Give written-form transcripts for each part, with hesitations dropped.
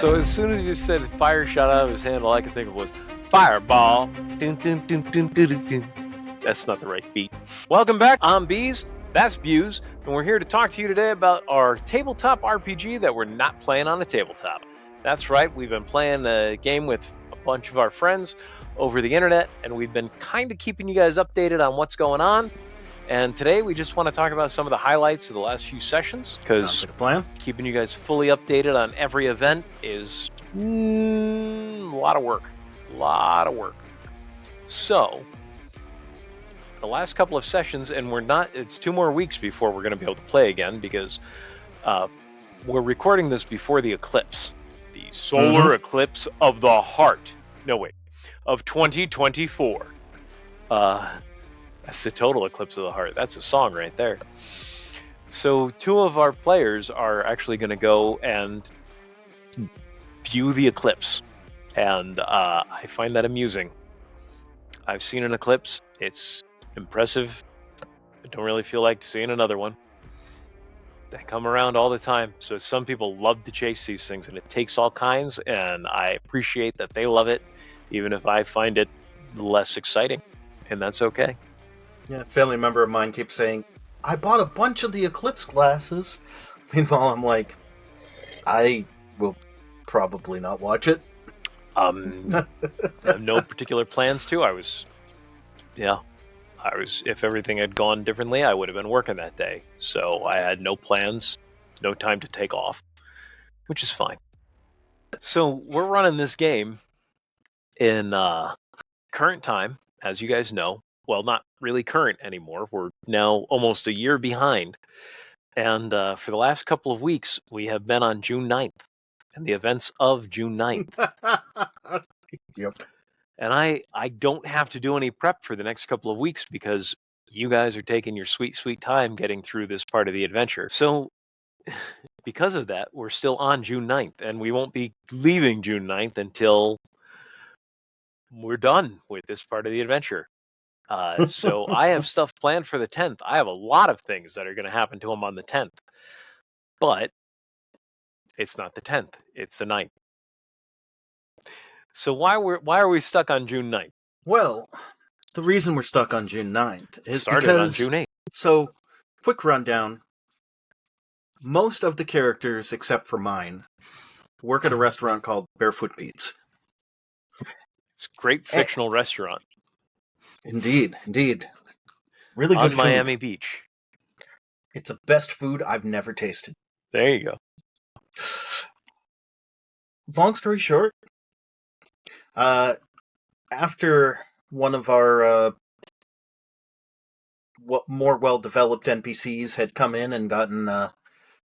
So as soon as you said fire shot out of his hand, all I could think of was fireball. Dun, dun, dun, dun, dun, dun, dun. That's not the right beat. Welcome back. I'm Beas. That's Buse, and we're here to talk to you today about our tabletop RPG that we're not playing on a tabletop. That's right. We've been playing a game with a bunch of our friends over the internet, and we've been kind of keeping you guys updated on what's going on. And today we just want to talk about some of the highlights of the last few sessions, because Like a plan? keeping you guys fully updated on every event is a lot of work. A lot of work. So, the last couple of sessions, and it's 2 more weeks before we're going to be able to play again, because we're recording this before the eclipse. The solar eclipse of the heart. No, wait. Of 2024. That's the total eclipse of the heart. That's a song right there. So 2 of our players are actually going to go and view the eclipse. And I find that amusing. I've seen an eclipse. It's impressive. I don't really feel like seeing another one. They come around all the time. So some people love to chase these things, and it takes all kinds. And I appreciate that they love it, even if I find it less exciting. And that's okay. Yeah, a family member of mine keeps saying, I bought a bunch of the Eclipse glasses. Meanwhile, I'm like, I will probably not watch it. I have no particular plans to. If everything had gone differently, I would have been working that day. So I had no plans, no time to take off, which is fine. So we're running this game in current time, as you guys know. Well, not really current anymore. We're now almost a year behind. And for the last couple of weeks, we have been on June 9th and the events of June 9th. Yep. And I don't have to do any prep for the next couple of weeks because you guys are taking your sweet, sweet time getting through this part of the adventure. So because of that, we're still on June 9th, and we won't be leaving June 9th until we're done with this part of the adventure. So I have stuff planned for the 10th. I have a lot of things that are going to happen to him on the 10th. But it's not the 10th. It's the 9th. So why are we stuck on June 9th? Well, the reason we're stuck on June 9th is Started because... on June 8th. So, quick rundown. Most of the characters, except for mine, work at a restaurant called Barefoot Beats. It's a great fictional restaurant. Indeed. Really good on food. Miami Beach. It's the best food I've never tasted. There you go. Long story short, after one of our more well-developed NPCs had come in and gotten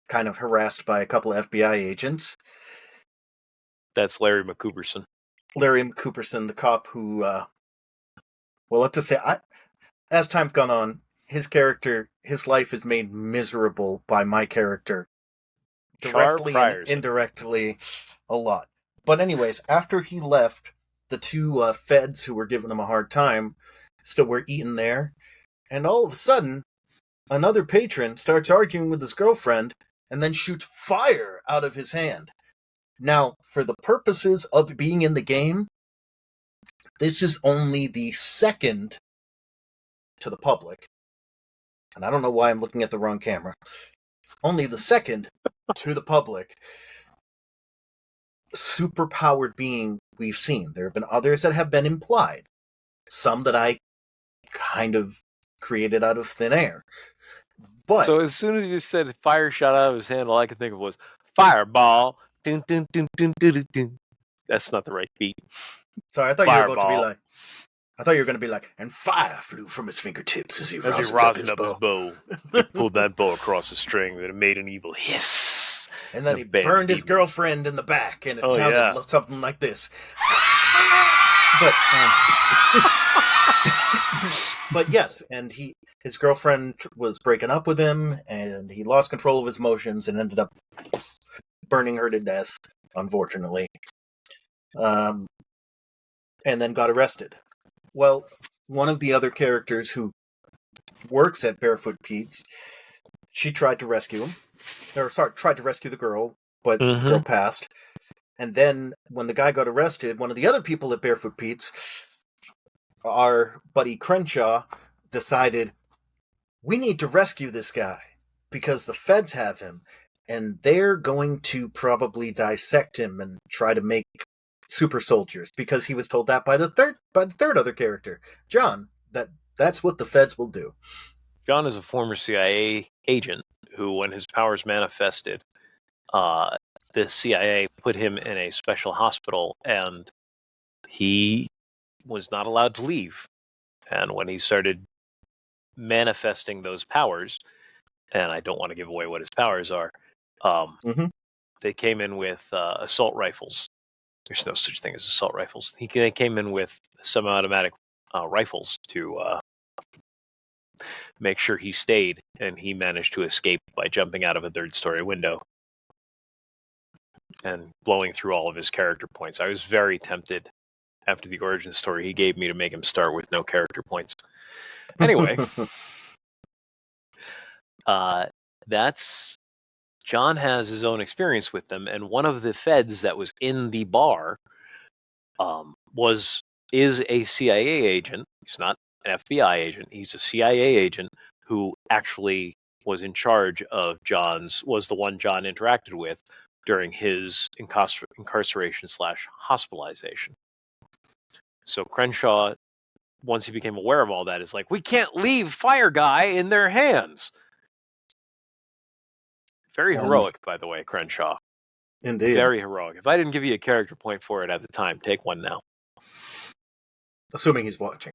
kind of harassed by a couple of FBI agents. That's Larry McCooperson. Larry McCooperson, the cop who, well, let's just say, as time's gone on, his life is made miserable by my character. Directly Char, and indirectly, a lot. But anyways, after he left, the 2 feds who were giving him a hard time still were eating there. And all of a sudden, another patron starts arguing with his girlfriend and then shoots fire out of his hand. Now, for the purposes of being in the game, this is only the second to the public. And I don't know why I'm looking at the wrong camera. It's only the second to the public superpowered being we've seen. There have been others that have been implied. Some that I kind of created out of thin air. But so as soon as you said fire shot out of his hand, all I could think of was fireball. Dun, dun, dun, dun, dun, dun, dun. That's not the right beat. Sorry, I thought Fireball. you were about to be like. I thought you were going to be like, and fire flew from his fingertips as he rosined up his bow. He pulled that bow across the string, that it made an evil hiss. And then he burned his girlfriend in the back, and it sounded something like this. But, but yes, and his girlfriend was breaking up with him, and he lost control of his emotions and ended up burning her to death, unfortunately. And then got arrested. Well, one of the other characters who works at Barefoot Pete's, she tried to rescue him. Tried to rescue the girl, but the girl passed. And then when the guy got arrested, one of the other people at Barefoot Pete's, our buddy Crenshaw, decided we need to rescue this guy because the feds have him and they're going to probably dissect him and try to make super soldiers because he was told that by the third other character, John, that's what the feds will do. John is a former CIA agent who, when his powers manifested, the CIA put him in a special hospital, and he was not allowed to leave. And when he started manifesting those powers, and I don't want to give away what his powers are, they came in with assault rifles. There's no such thing as assault rifles. They came in with semi-automatic rifles to make sure he stayed, and he managed to escape by jumping out of a third-story window and blowing through all of his character points. I was very tempted after the origin story he gave me to make him start with no character points. Anyway, that's John has his own experience with them, and one of the feds that was in the bar is a CIA agent. He's not an FBI agent. He's a CIA agent who actually was in charge of was the one John interacted with during his incarceration / hospitalization. So Crenshaw, once he became aware of all that, is like, we can't leave Fire Guy in their hands. Very heroic, by the way, Crenshaw. Indeed. Very heroic. If I didn't give you a character point for it at the time, take one now. Assuming he's watching.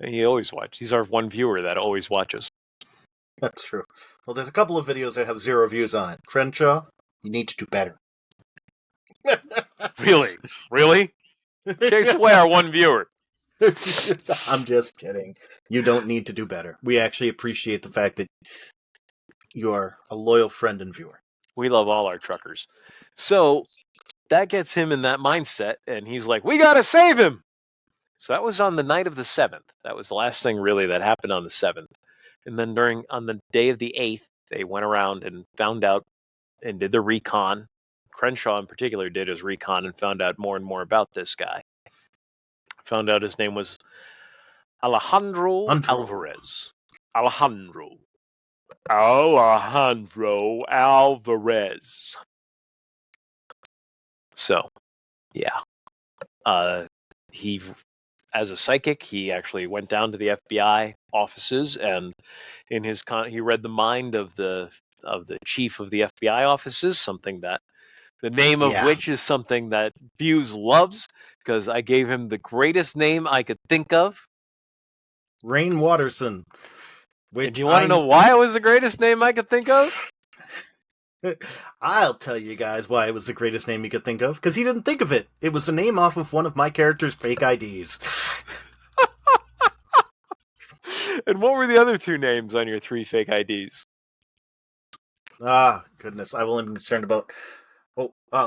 And he always watches. He's our one viewer that always watches. That's true. Well, there's a couple of videos that have 0 views on it. Crenshaw, you need to do better. Really? Really? Chase away our one viewer. I'm just kidding. You don't need to do better. We actually appreciate the fact that you are a loyal friend and viewer. We love all our truckers. So that gets him in that mindset, and he's like, we gotta save him! So that was on the night of the 7th. That was the last thing really that happened on the 7th. And then on the day of the 8th, they went around and found out and did the recon. Crenshaw in particular did his recon and found out more and more about this guy. Found out his name was Alejandro Alvarez. Alejandro Alvarez. So, yeah. He, as a psychic, he actually went down to the FBI offices, and in his he read the mind of the chief of the FBI offices, something that the name of which is something that Buse loves, because I gave him the greatest name I could think of. Rain Watterson. And you want to know why it was the greatest name I could think of? I'll tell you guys why it was the greatest name you could think of. Because he didn't think of it. It was a name off of one of my character's fake IDs. And what were the other 2 names on your 3 fake IDs? Ah, goodness. I've only been concerned about...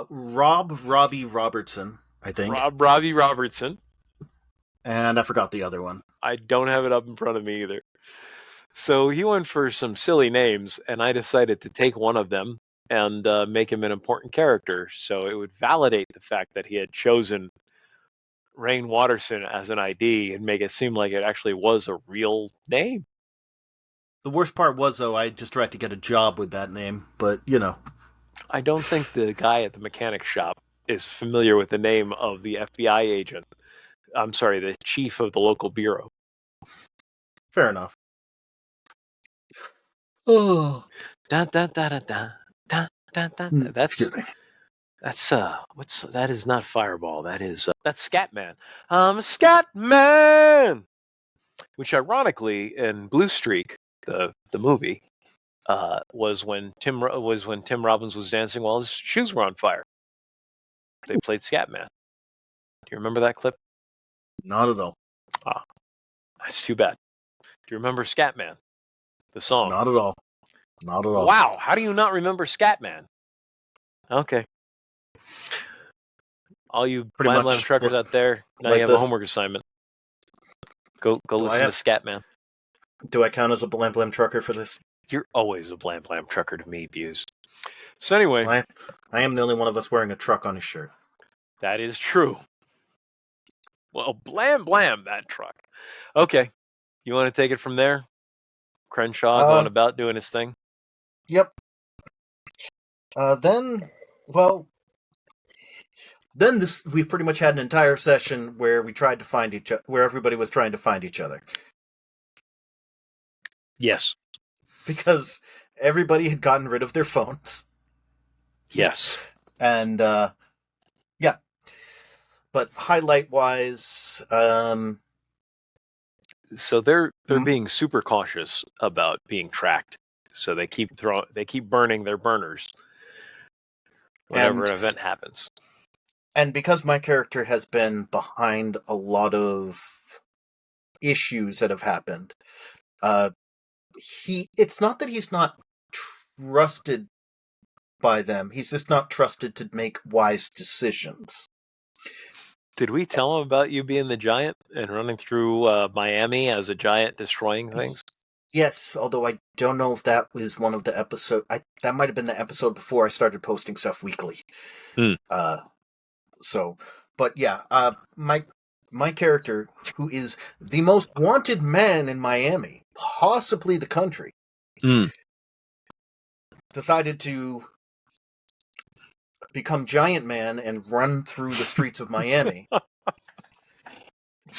Robbie Robertson, I think. Robbie Robertson. And I forgot the other one. I don't have it up in front of me either. So he went for some silly names, and I decided to take one of them and make him an important character, so it would validate the fact that he had chosen Rain Watterson as an ID and make it seem like it actually was a real name. The worst part was, though, I just tried to get a job with that name, but, you know. I don't think the guy at the mechanic shop is familiar with the name of the FBI agent. I'm sorry, the chief of the local bureau. Fair enough. Oh. Da, da, da, da, da, da, da, da. That is not Fireball. That is that's Scatman. Scatman, which ironically in Blue Streak, the movie, was when Tim Robbins was dancing while his shoes were on fire. They played Scatman. Do you remember that clip? Not at all. Ah, that's too bad. Do you remember Scatman, the song? Not at all. Not at all. Wow, how do you not remember Scatman? Okay. All you Blam Blam truckers out there, now you have a homework assignment. Go listen to Scatman. Do I count as a Blam Blam trucker for this? You're always a Blam Blam trucker to me, Buse. So anyway. I am the only one of us wearing a truck on his shirt. That is true. Well, blam blam that truck. Okay, you want to take it from there? Crenshaw going about doing his thing. Yep. Then, well, then we pretty much had an entire session where we tried to find each other, where everybody was trying to find each other. Yes. Because everybody had gotten rid of their phones. Yes. And, yeah. But highlight-wise, so they're being super cautious about being tracked. So they keep burning their burners whenever an event happens. And because my character has been behind a lot of issues that have happened, it's not that he's not trusted by them. He's just not trusted to make wise decisions. Did we tell him about you being the giant and running through Miami as a giant destroying things? Yes, although I don't know if that was one of the episodes. That might have been the episode before I started posting stuff weekly. But yeah, my character, who is the most wanted man in Miami, possibly the country, decided to become Giant Man and run through the streets of Miami.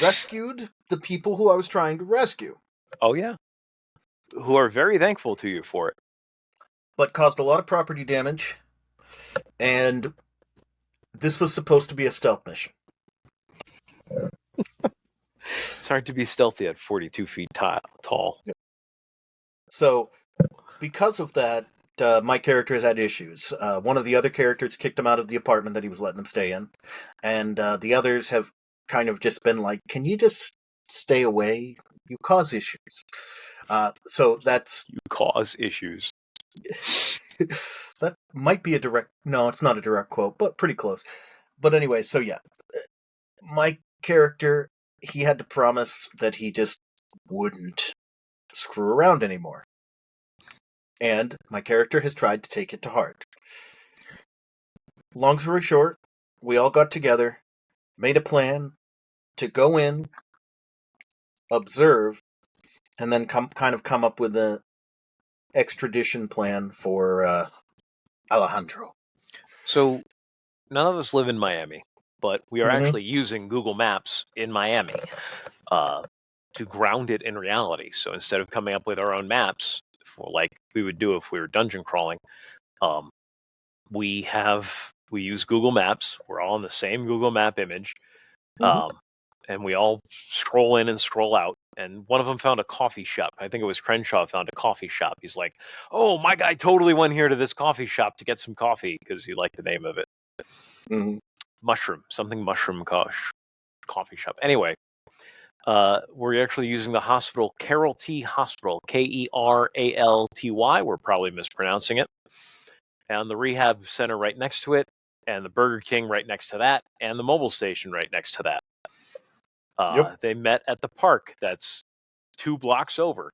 Rescued the people who I was trying to rescue. Oh, yeah. Who are very thankful to you for it. But caused a lot of property damage. And this was supposed to be a stealth mission. It's hard to be stealthy at 42 feet tall. So, because of that, my character has had issues. One of the other characters kicked him out of the apartment that he was letting him stay in. And the others have kind of just been like, can you just stay away? You cause issues. So that's... You cause issues. That might be a direct... No, it's not a direct quote, but pretty close. But anyway, so yeah. My character, he had to promise that he just wouldn't screw around anymore. And my character has tried to take it to heart. Long story short, we all got together, made a plan to go in, observe, and then come up with an extradition plan for Alejandro. So none of us live in Miami, but we are actually using Google Maps in Miami to ground it in reality. So instead of coming up with our own maps, like we would do if we were dungeon crawling, we use Google Maps. We're all in the same Google Map image, and we all scroll in and scroll out. And one of them found a coffee shop. I think it was Crenshaw found a coffee shop. He's like, "Oh, my guy totally went here to this coffee shop to get some coffee because he liked the name of it." Mushroom coffee shop. Anyway, we're actually using the hospital, Carroll T Hospital, Keralty. We're probably mispronouncing it. And the rehab center right next to it, and the Burger King right next to that, and the mobile station right next to that. They met at the park that's 2 blocks over.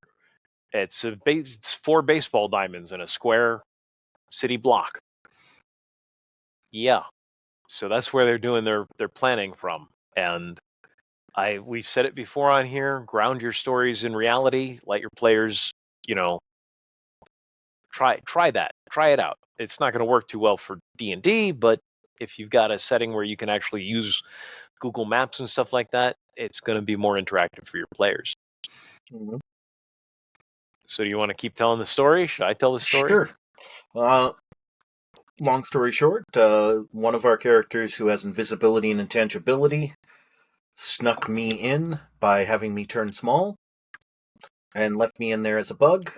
It's 4 baseball diamonds in a square city block. Yeah. So that's where they're doing their planning from. And we've said it before on here, ground your stories in reality, let your players, try that. Try it out. It's not going to work too well for D&D, but if you've got a setting where you can actually use Google Maps and stuff like that, it's going to be more interactive for your players. So do you want to keep telling the story? Should I tell the story? Sure. Long story short, one of our characters who has invisibility and intangibility snuck me in by having me turn small and left me in there as a bug.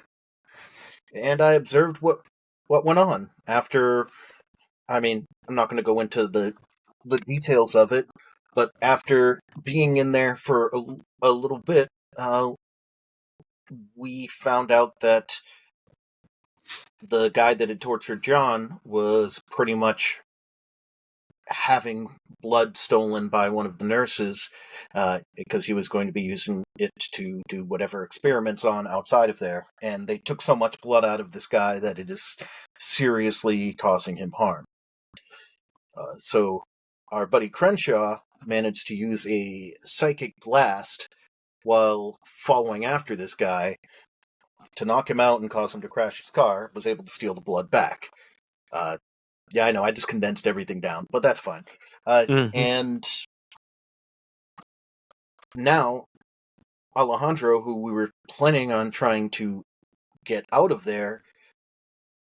And I observed what went on after. I mean, I'm not going to go into the details of it, but after being in there for a little bit, we found out that the guy that had tortured John was pretty much having blood stolen by one of the nurses because he was going to be using it to do whatever experiments on outside of there. And they took so much blood out of this guy that it is seriously causing him harm. So our buddy Crenshaw managed to use a psychic blast while following after this guy to knock him out and cause him to crash his car, was able to steal the blood back. Yeah, I know, I just condensed everything down, but that's fine. And now, Alejandro, who we were planning on trying to get out of there,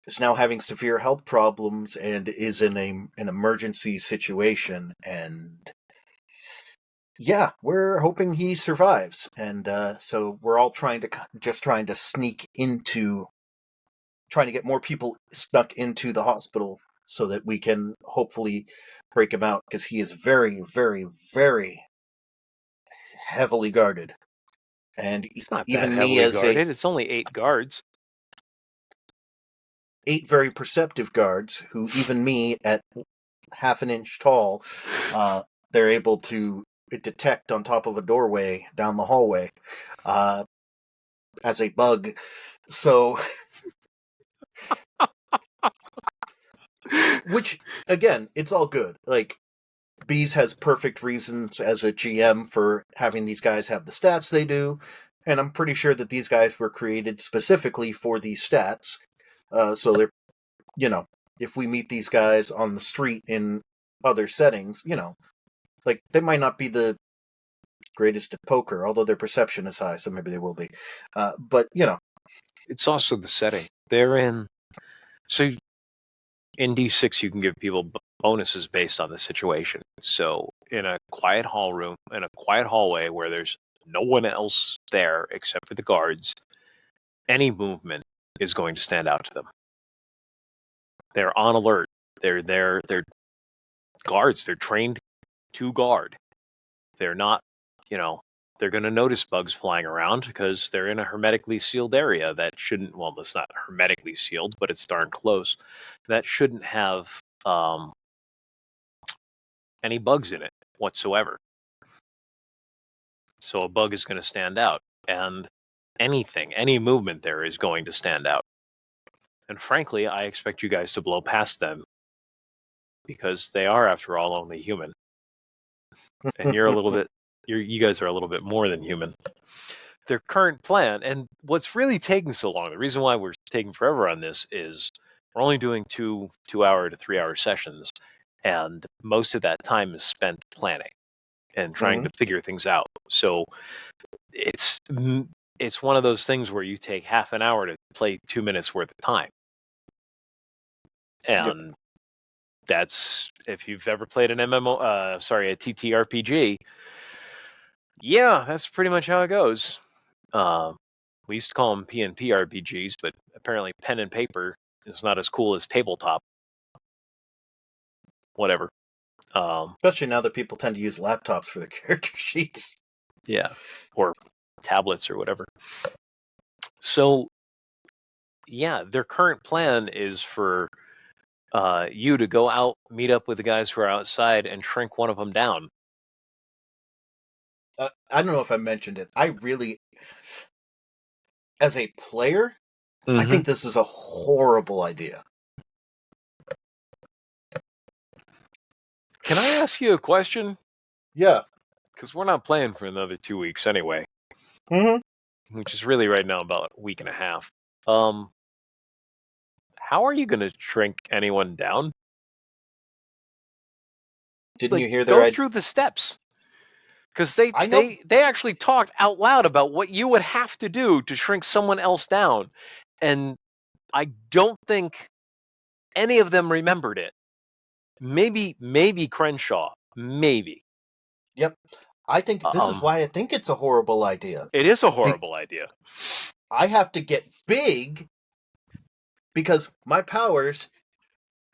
is now having severe health problems and is in an emergency situation. And yeah, we're hoping he survives. And so we're all trying to sneak into, trying to get more people snuck into the hospital so that we can hopefully break him out, because he is very, very, very heavily guarded. And It's not that even me, heavily as guarded. It's only 8 guards. 8 very perceptive guards, who even me at half an inch tall, they're able to detect on top of a doorway down the hallway as a bug. So, which, again, it's all good. Like, Beas has perfect reasons as a GM for having these guys have the stats they do, and I'm pretty sure that these guys were created specifically for these stats. So they're, if we meet these guys on the street in other settings, like, they might not be the greatest at poker, although their perception is high, so maybe they will be. But, It's also the setting. They're in. So in D6, you can give people bonuses based on the situation. So in a quiet hall room, in a quiet hallway where there's no one else there except for the guards, any movement is going to stand out to them. They're on alert. They're guards. They're trained to guard. They're not, they're going to notice bugs flying around because they're in a hermetically sealed area that shouldn't, well, it's not hermetically sealed, but it's darn close. That shouldn't have any bugs in it whatsoever. So a bug is going to stand out, and any movement there is going to stand out. And frankly, I expect you guys to blow past them because they are, after all, only human. And you're a little bit, you guys are a little bit more than human. Their current plan, and what's really taking so long, the reason why we're taking forever on this is we're only doing 2-hour to 3-hour sessions, and most of that time is spent planning and trying to figure things out. So it's one of those things where you take half an hour to play 2 minutes worth of time. And that's, if you've ever played an a TTRPG, yeah, that's pretty much how it goes. We used to call them P&P RPGs, but apparently pen and paper is not as cool as tabletop. Whatever. Especially now that people tend to use laptops for their character sheets. Yeah, or tablets or whatever. So, yeah, their current plan is for you to go out, meet up with the guys who are outside, and shrink one of them down. I don't know if I mentioned it. I really, as a player, I think this is a horrible idea. Can I ask you a question? Yeah. Because we're not playing for another 2 weeks anyway. Which is really right now about a week and a half. How are you going to shrink anyone down? Didn't you hear their go through the steps? Because they actually talked out loud about what you would have to do to shrink someone else down, and I don't think any of them remembered it. Maybe Crenshaw, maybe. Yep. I think this is why I think it's a horrible idea. It is a horrible idea. I have to get big because my powers.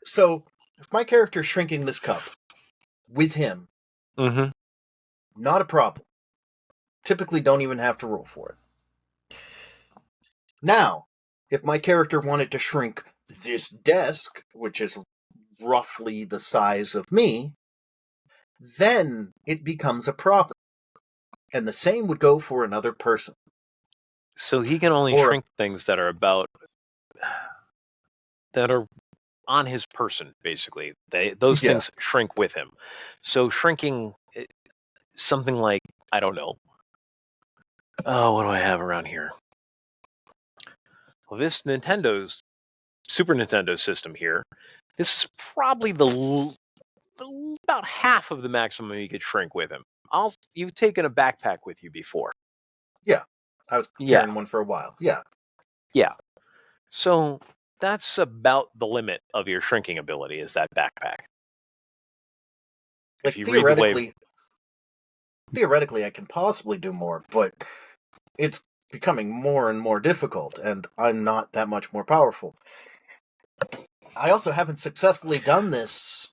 So if my character's shrinking this cup with him, not a problem. Typically don't even have to roll for it. Now, if my character wanted to shrink this desk, which is roughly the size of me, then it becomes a problem. And the same would go for another person. So he can only shrink things that are on his person, basically. Those Yeah. things shrink with him. So shrinking something like, I don't know. Oh, what do I have around here? Well, this Nintendo's Super Nintendo system here, this is probably about half of the maximum you could shrink with him. You've taken a backpack with you before. Yeah. I was Yeah, carrying one for a while. Yeah. yeah. So that's about the limit of your shrinking ability, is that backpack. If Like you read the way, theoretically I can possibly do more, but it's becoming more and more difficult, and I'm not that much more powerful. I also haven't successfully done this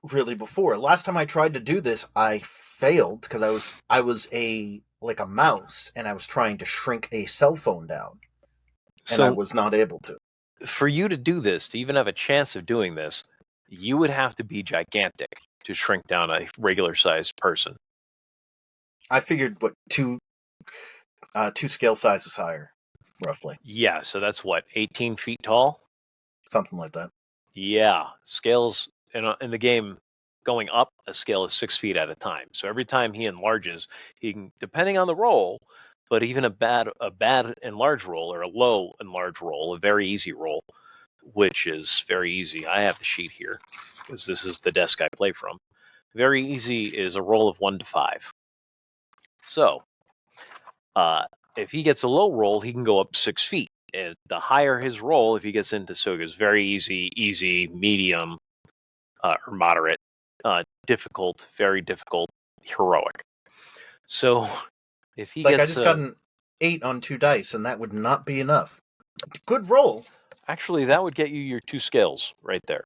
really before. Last time I tried to do this, I failed because I was a mouse, and I was trying to shrink a cell phone down, and I so was not able to. for you to do this, to even have a chance of doing this, you would have to be gigantic to shrink down a regular sized person. I figured what two scale sizes higher, roughly, Yeah, so that's what, 18 feet tall? something like that. Yeah, scales in the game going up a scale is 6 feet at a time. So every time he enlarges, he can, depending on the roll, but even a bad enlarge roll or a low enlarge roll, a very easy roll, which is very easy. I have the sheet here because this is the desk I play from. Very easy is a roll of 1 to 5. So uh, if he gets a low roll, he can go up 6 feet. And the higher his roll, if he gets into Soga's very easy, medium, or moderate, difficult, very difficult, heroic. So if he Like, I gets just got an 8 on 2 dice, and that would not be enough. Good roll. actually, that would get you your 2 scales right there.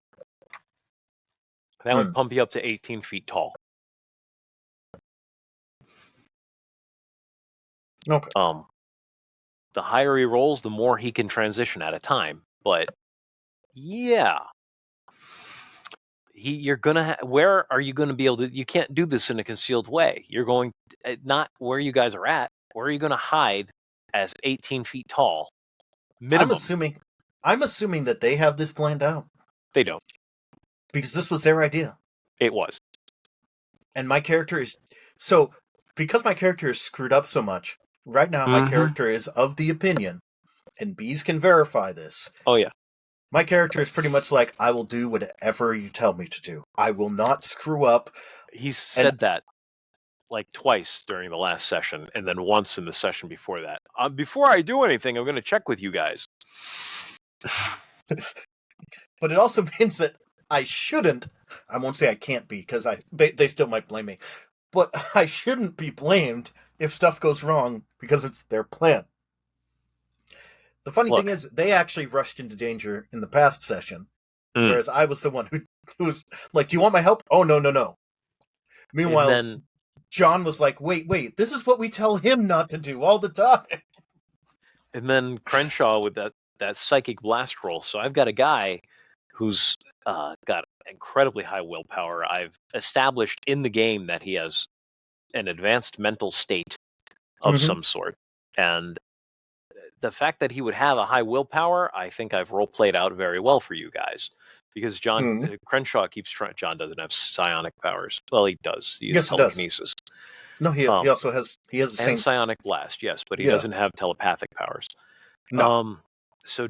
That would pump you up to 18 feet tall. Okay. The higher he rolls, the more he can transition at a time. But yeah, you're gonna. Where are you going to be able to? You can't do this in a concealed way. You're going not where you guys are at. Where are you going to hide as 18 feet tall? I'm Minimum. assuming that they have this planned out, They don't. because this was their idea. It was. And my character is so because my character is screwed up so much. Right now, my character is of the opinion, and Bees can verify this. Oh yeah. My character is pretty much like, I will do whatever you tell me to do. I will not screw up. He's And said that like twice during the last session, and then once in the session before that. Before I do anything, I'm going to check with you guys. but it also means that I shouldn't. I won't say I can't be, because they still might blame me. But I shouldn't be blamed if stuff goes wrong, because it's their plan. The funny thing Look, is, they actually rushed into danger in the past session, whereas I was the one who was like, "Do you want my help?" "Oh, no, no, no." and Meanwhile, then John was like, "Wait, this is what we tell him not to do all the time." Crenshaw with that psychic blast roll. So I've got a guy who's got incredibly high willpower. I've established in the game that he has an advanced mental state of some sort, and the fact that he would have a high willpower, I think I've role played out very well for you guys. Because Crenshaw keeps trying. John doesn't have psionic powers. Well, he does. He uses Yes, it does. telekinesis. No, he also has the And same. psionic blast, yes, but he Yeah, doesn't have telepathic powers. no. So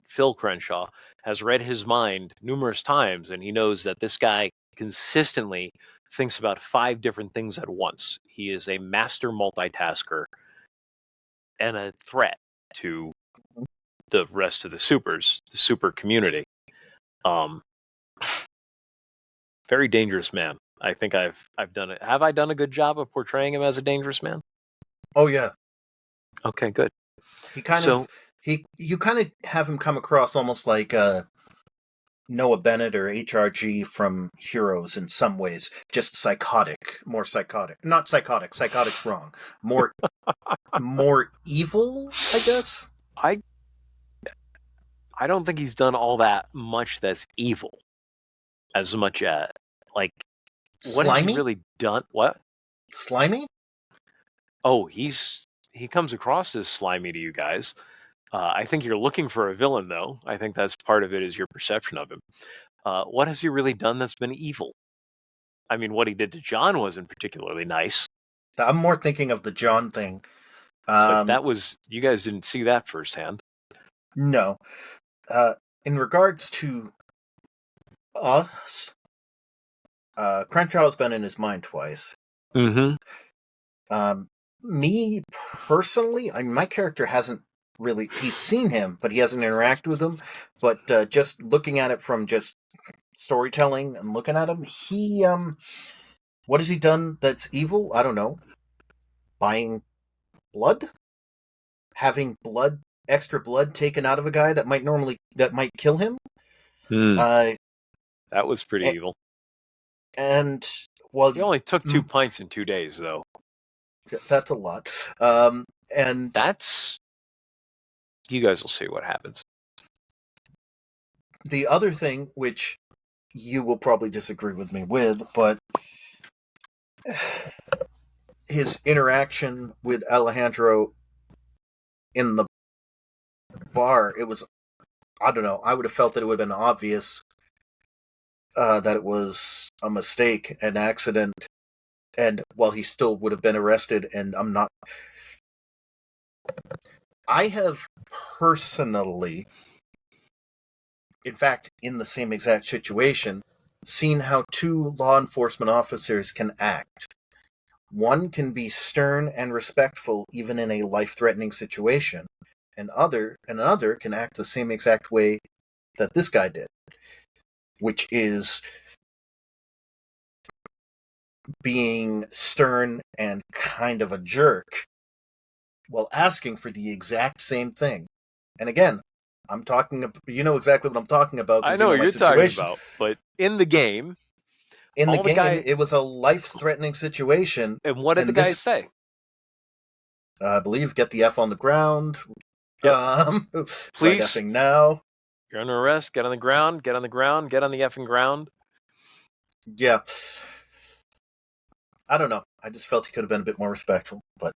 Phil Crenshaw, has read his mind numerous times, and he knows that this guy consistently thinks about 5 different things at once. He is a master multitasker and a threat to the rest of the super community. Very dangerous man. I think I've done it. Have I done a good job of portraying him as a dangerous man? Oh yeah, Okay, good. he kind So of you kind of have him come across almost like Noah Bennett or HRG from Heroes in some ways. Just psychotic, more psychotic. Not psychotic. Psychotic's wrong. More evil, I guess. I don't think he's done all that much that's evil. As much as like, what has he Slimy? really done? What? Slimy? Oh, he comes across as slimy to you guys, I think you're looking for a villain, though. I think that's part of it is your perception of him. What has he really done that's been evil? I mean, what he did to John wasn't particularly nice, I'm more thinking of the John thing. but that was, you guys didn't see that firsthand. No. In regards to us, Crenshaw's been in his mind twice. Mm-hmm. Me personally, my character hasn't really. He's seen him, but he hasn't interacted with him. But just looking at it from just storytelling and looking at him, what has he done that's evil? I don't know. Buying blood, having extra blood taken out of a guy that might kill him. Uh, That was pretty a- evil. and well, He only took 2 pints in 2 days, though. that's a lot. And That's, you guys will see what happens. the other thing, which you will probably disagree with me with, but his interaction with Alejandro in the bar, it was, I don't know, I would have felt that it would have been obvious that it was a mistake, an accident, and while he still would have been arrested, and I have personally, in fact, in the same exact situation, seen how two law enforcement officers can act. One can be stern and respectful even in a life-threatening situation, and another can act the same exact way that this guy did, which is being stern and kind of a jerk while asking for the exact same thing. And again, I'm talking, you know exactly what I'm talking about I because you know know what my you're talking situation. about, but in the game, In the all the game, guy, it was a life-threatening situation, and what did the and guys this, say? I believe, get the F on the ground. Yep. Right Please, effing now. you're under arrest. Get on the ground. Get on the ground. Get on the effing ground. Yeah. I don't know. I just felt he could have been a bit more respectful, but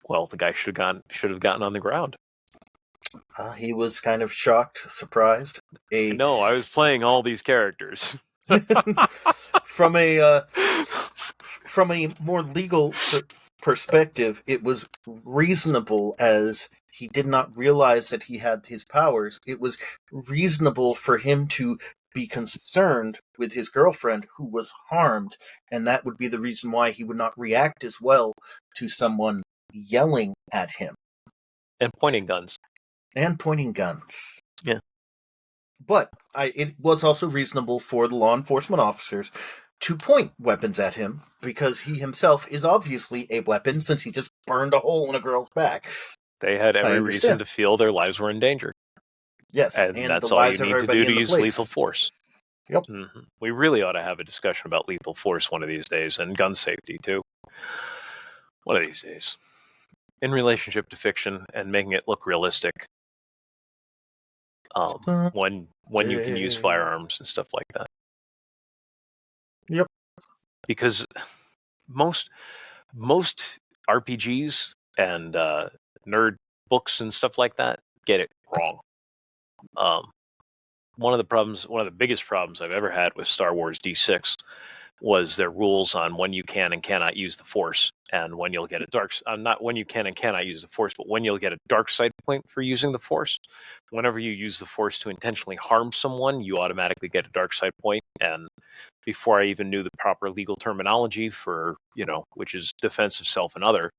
Well, the guy should have gotten on the ground. he was kind of shocked, surprised. No, I was playing all these characters. From a more legal perspective, it was reasonable as he did not realize that he had his powers. It was reasonable for him to be concerned with his girlfriend who was harmed, and that would be the reason why he would not react as well to someone yelling at him And pointing guns. and pointing guns. Yeah. But it was also reasonable for the law enforcement officers to point weapons at him because he himself is obviously a weapon since he just burned a hole in a girl's back. They had I every reason understand. to feel their lives were in danger. Yes, And and the that's all you lives of need to do everybody to in the use lethal place. force. Yep. Mm-hmm. We really ought to have a discussion about lethal force one of these days, and gun safety too. One of these days. In relationship to fiction and making it look realistic. When you can use firearms and stuff like that. Yep. Because most RPGs and nerd books and stuff like that get it wrong. One of the biggest problems I've ever had with Star Wars D6 was their rules on when you can and cannot use the Force, and when you'll get a not when you can and cannot use the Force, but when you'll get a dark side point for using the Force. Whenever you use the Force to intentionally harm someone, you automatically get a dark side point. And before I even knew the proper legal terminology for, which is defense of self and other,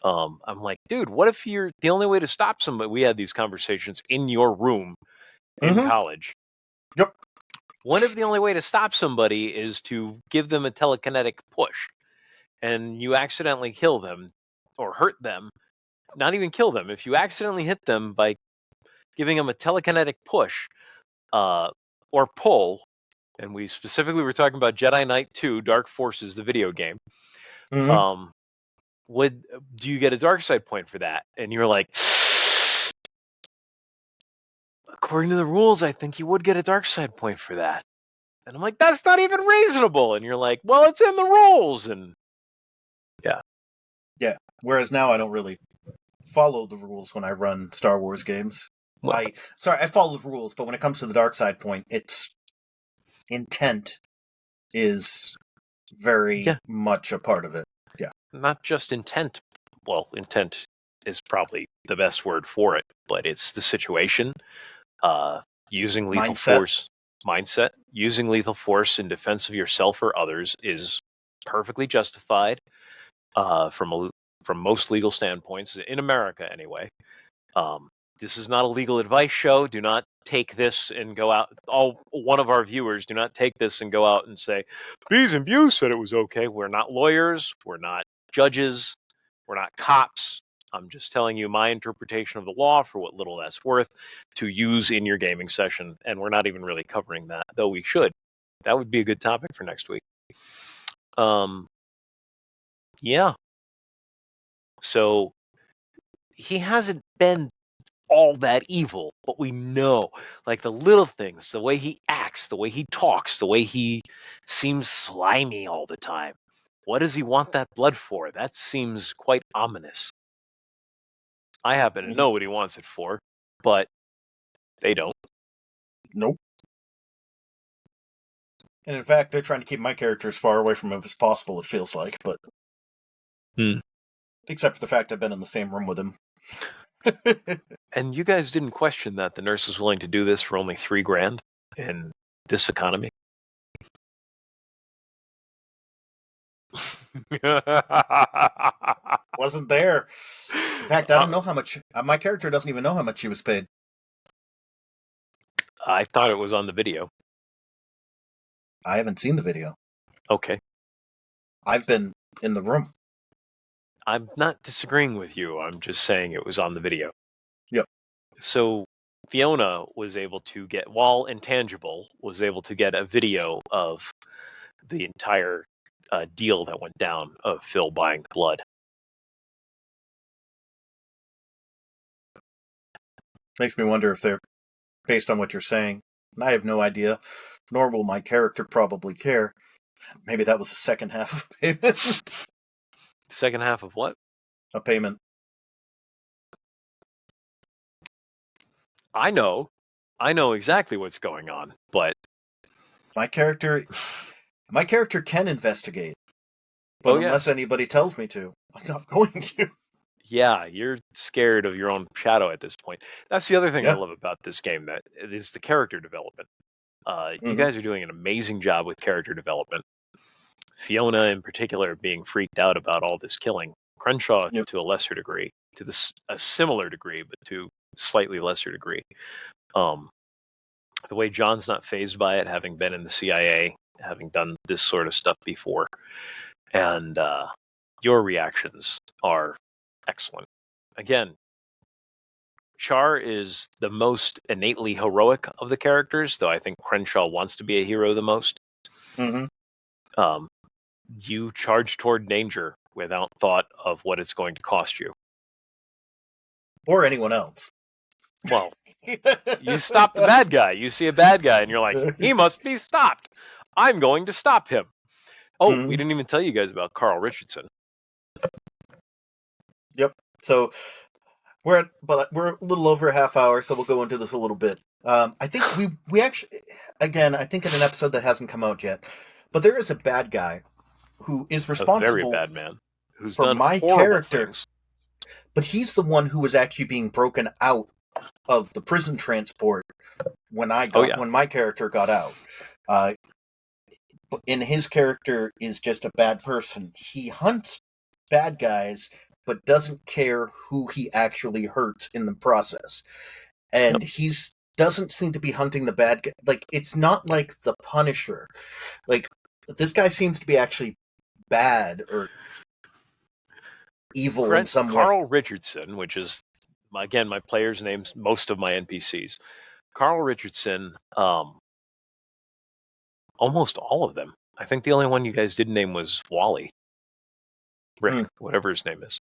I'm like, dude, what if you're the only way to stop somebody? We had these conversations in your room in college. Yep. What if the only way to stop somebody is to give them a telekinetic push and you accidentally kill them or hurt them? Not even kill them. If you accidentally hit them by giving them a telekinetic push or pull, and we specifically were talking about Jedi Knight 2 Dark Forces, the video game, do you get a dark side point for that? And you're like, according to the rules, I think you would get a dark side point for that. And I'm like, that's not even reasonable. And you're like, well, it's in the rules. And yeah. Whereas now I don't really follow the rules when I run Star Wars games. Well, I follow the rules, but when it comes to the dark side point, it's intent is very yeah, much a part of it. Yeah. not just intent. Well, intent is probably the best word for it, but it's the situation. Using lethal force, mindset, using lethal force in defense of yourself or others is perfectly justified from most legal standpoints in America, anyway. This is not a legal advice show. Do not take this and go out. One of our viewers, do not take this and go out and say, Beas and Buse said it was okay. We're not lawyers. We're not judges. We're not cops. I'm just telling you my interpretation of the law for what little that's worth to use in your gaming session. And we're not even really covering that, though we should. That would be a good topic for next week. Yeah. So he hasn't been all that evil, but we know, like the little things, the way he acts, the way he talks, the way he seems slimy all the time. What does he want that blood for? That seems quite ominous. I happen to know what he wants it for, but they don't. Nope. And in fact, they're trying to keep my character as far away from him as possible, it feels like, but except for the fact I've been in the same room with him. And you guys didn't question that the nurse is willing to do this for only $3,000 in this economy? Wasn't there. In fact, I don't know how much. My character doesn't even know how much he was paid. I thought it was on the video. I haven't seen the video. Okay. I've been in the room. I'm not disagreeing with you. I'm just saying it was on the video. Yep. So Fiona was able to get, while intangible, was able to get a video of the entire deal that went down of Phil buying blood. Makes me wonder if they're based on what you're saying. And I have no idea, nor will my character probably care. Maybe that was the second half of payment. Second half of what? A payment. I know exactly what's going on, but My character can investigate, but unless anybody tells me to, I'm not going to. Yeah, you're scared of your own shadow at this point. That's the other thing I Yeah. love about this game, that it is the character development. You guys are doing an amazing job with character development. Fiona, in particular, being freaked out about all this killing. Crenshaw, Yep. to a lesser degree, to a similar degree, but to slightly lesser degree. The way John's not fazed by it, having been in the CIA, having done this sort of stuff before, and your reactions are excellent. Again, Char is the most innately heroic of the characters, though I think Crenshaw wants to be a hero the most. Mm-hmm. You charge toward danger without thought of what it's going to cost you. Or anyone else. Well, you stop the bad guy. You see a bad guy and you're like, he must be stopped. I'm going to stop him. Oh, we didn't even tell you guys about Carl Richardson. Yep. So we're a little over a half hour, so we'll go into this a little bit. I think we actually, again, I think in an episode that hasn't come out yet, but there is a bad guy who is responsible, a very bad man, who's for done my horrible character, things. But he's the one who was actually being broken out of the prison transport when when my character got out. And his character is just a bad person. He hunts bad guys, but doesn't care who he actually hurts in the process. And he's doesn't seem to be hunting the bad guy. Like, it's not like the Punisher. Like, this guy seems to be actually bad or evil in some way. Carl Richardson, which is, again, my players' names, most of my NPCs. Carl Richardson, almost all of them. I think the only one you guys didn't name was Wally. Rick, whatever his name is.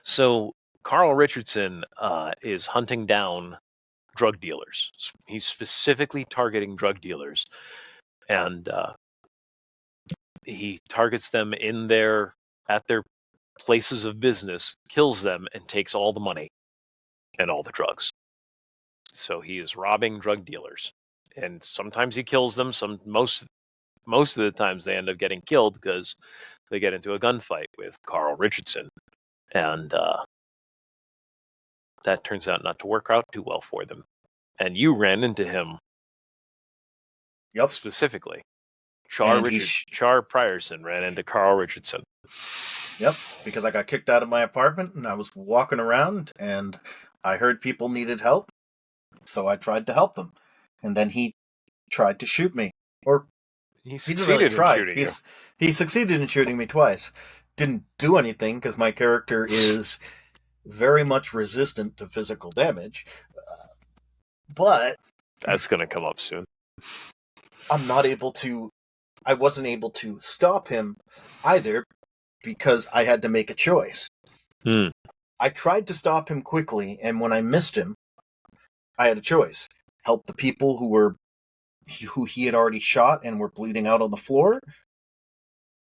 So Carl Richardson is hunting down drug dealers. He's specifically targeting drug dealers, and he targets them at their places of business, kills them, and takes all the money and all the drugs. So he is robbing drug dealers, and sometimes he kills them. Most of the times they end up getting killed because they get into a gunfight with Carl Richardson, and that turns out not to work out too well for them. And you ran into him Yep. specifically. And Char Pryerson ran into Carl Richardson. Yep, because I got kicked out of my apartment and I was walking around and I heard people needed help, so I tried to help them. And then he tried to shoot me. Or He he didn't really succeeded in try. shooting you. He succeeded in shooting me twice. Didn't do anything because my character is very much resistant to physical damage. But That's going to come up soon. I wasn't able to stop him either because I had to make a choice. I tried to stop him quickly, and when I missed him, I had a choice. Help the people who he had already shot and were bleeding out on the floor,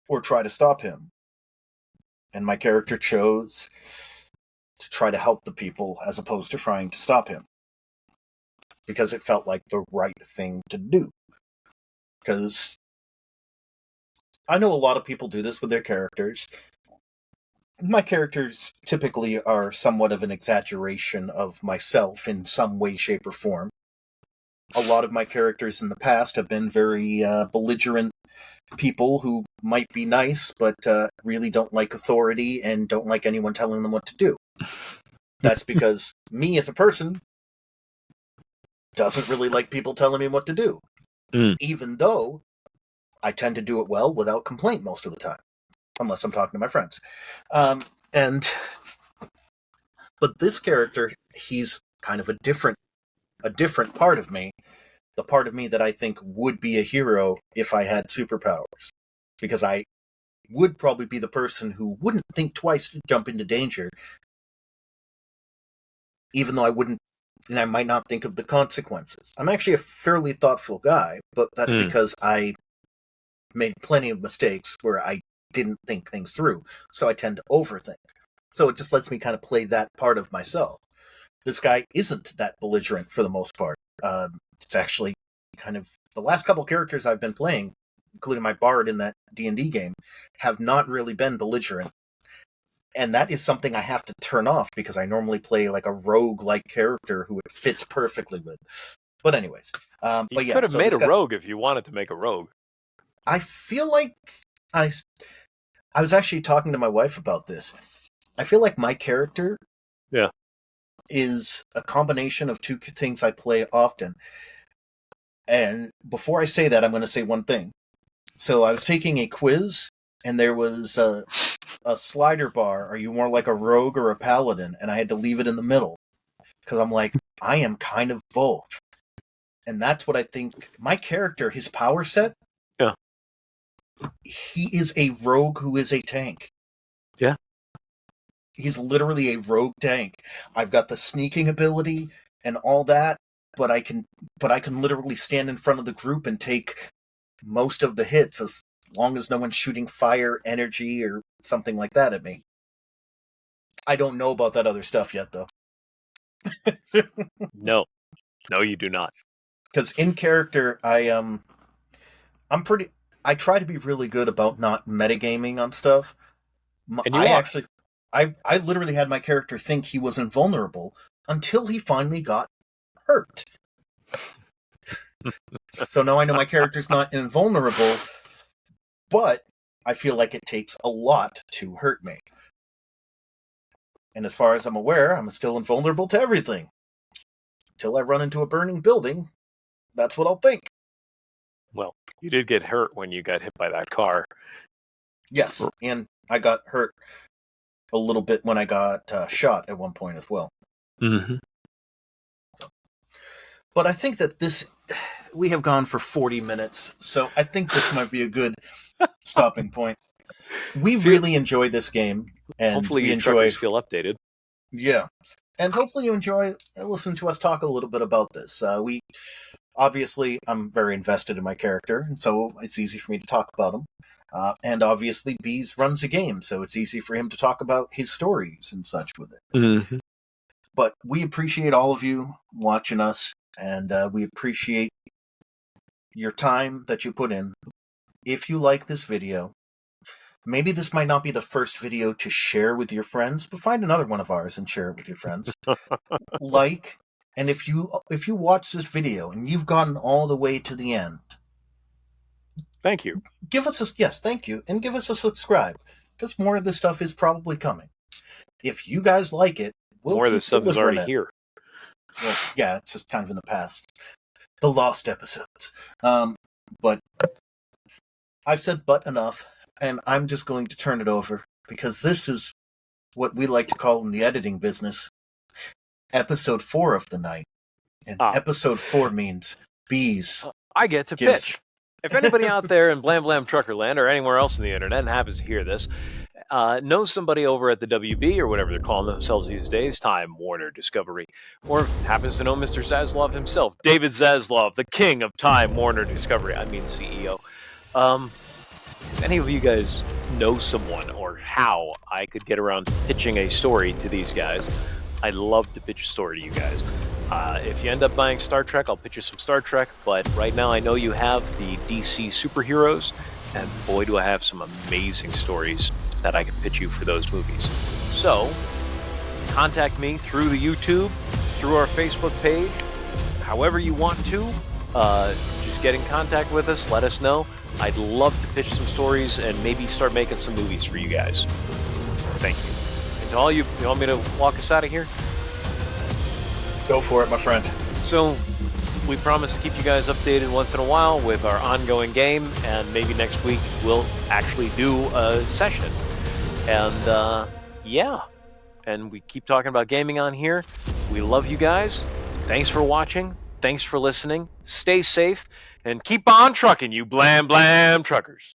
or try to stop him. And my character chose to try to help the people as opposed to trying to stop him. Because it felt like the right thing to do. Because I know a lot of people do this with their characters. My characters typically are somewhat of an exaggeration of myself in some way, shape, or form. A lot of my characters in the past have been very belligerent people who might be nice, but really don't like authority and don't like anyone telling them what to do. That's because me as a person doesn't really like people telling me what to do. Even though I tend to do it well without complaint most of the time. Unless I'm talking to my friends. But this character, he's kind of a different part of me. The part of me that I think would be a hero if I had superpowers. Because I would probably be the person who wouldn't think twice to jump into danger. Even though I might not think of the consequences. I'm actually a fairly thoughtful guy, but that's because I made plenty of mistakes where I didn't think things through, so I tend to overthink. So it just lets me kind of play that part of myself. This guy isn't that belligerent for the most part. It's actually kind of the last couple characters I've been playing, including my bard in that D&D game, have not really been belligerent. And that is something I have to turn off because I normally play like a rogue-like character who it fits perfectly with. But anyways, you could have made a rogue if you wanted to make a rogue. I feel like I was actually talking to my wife about this. I feel like my character is a combination of two things I play often. And before I say that, I'm going to say one thing. So I was taking a quiz, and there was a slider bar. Are you more like a rogue or a paladin? And I had to leave it in the middle. Because I'm like, I am kind of both. And that's what I think. My character, his power set, he is a rogue who is a tank. Yeah. He's literally a rogue tank. I've got the sneaking ability and all that, but I can literally stand in front of the group and take most of the hits as long as no one's shooting fire, energy, or something like that at me. I don't know about that other stuff yet, though. No, you do not. Because in character, I try to be really good about not metagaming on stuff. And you are. I literally had my character think he was invulnerable until he finally got hurt. So now I know my character's not invulnerable, but I feel like it takes a lot to hurt me. And as far as I'm aware, I'm still invulnerable to everything. Until I run into a burning building, that's what I'll think. Well, you did get hurt when you got hit by that car. Yes, and I got hurt a little bit when I got shot at one point as well. Mm-hmm. But I think that we have gone for 40 minutes, so I think this might be a good stopping point. We really enjoy this game, and hopefully we truckers feel updated. Yeah, and hopefully you enjoy listening to us talk a little bit about this. Obviously, I'm very invested in my character, and so it's easy for me to talk about him. And obviously, Beas runs a game, so it's easy for him to talk about his stories and such with it. Mm-hmm. But we appreciate all of you watching us, and we appreciate your time that you put in. If you like this video, maybe this might not be the first video to share with your friends, but find another one of ours and share it with your friends. And if you watch this video and you've gotten all the way to the end, thank you. Give us thank you, and give us a subscribe, because more of this stuff is probably coming. If you guys like it, more of this stuff is already here. Well, yeah, it's just kind of in the past. The lost episodes. But I've said but enough, and I'm just going to turn it over, because this is what we like to call in the editing business episode 4 of the night. And episode 4 means Beas. I get to pitch. If anybody out there in Blam Blam Truckerland or anywhere else on the internet and happens to hear this, knows somebody over at the WB or whatever they're calling themselves these days, Time Warner Discovery, or happens to know Mr. Zaslav himself, David Zaslav, the king of Time Warner Discovery, I mean CEO. If any of you guys know someone or how I could get around pitching a story to these guys, I'd love to pitch a story to you guys. If you end up buying Star Trek, I'll pitch you some Star Trek, but right now I know you have the DC superheroes, and boy do I have some amazing stories that I can pitch you for those movies. So, contact me through the YouTube, through our Facebook page, however you want to. Just get in contact with us, let us know. I'd love to pitch some stories and maybe start making some movies for you guys. Thank you. And to all you want me to walk us out of here? Go for it, my friend. So, we promise to keep you guys updated once in a while with our ongoing game, and maybe next week we'll actually do a session. And, yeah. And we keep talking about gaming on here. We love you guys. Thanks for watching. Thanks for listening. Stay safe. And keep on trucking, you Blam Blam truckers.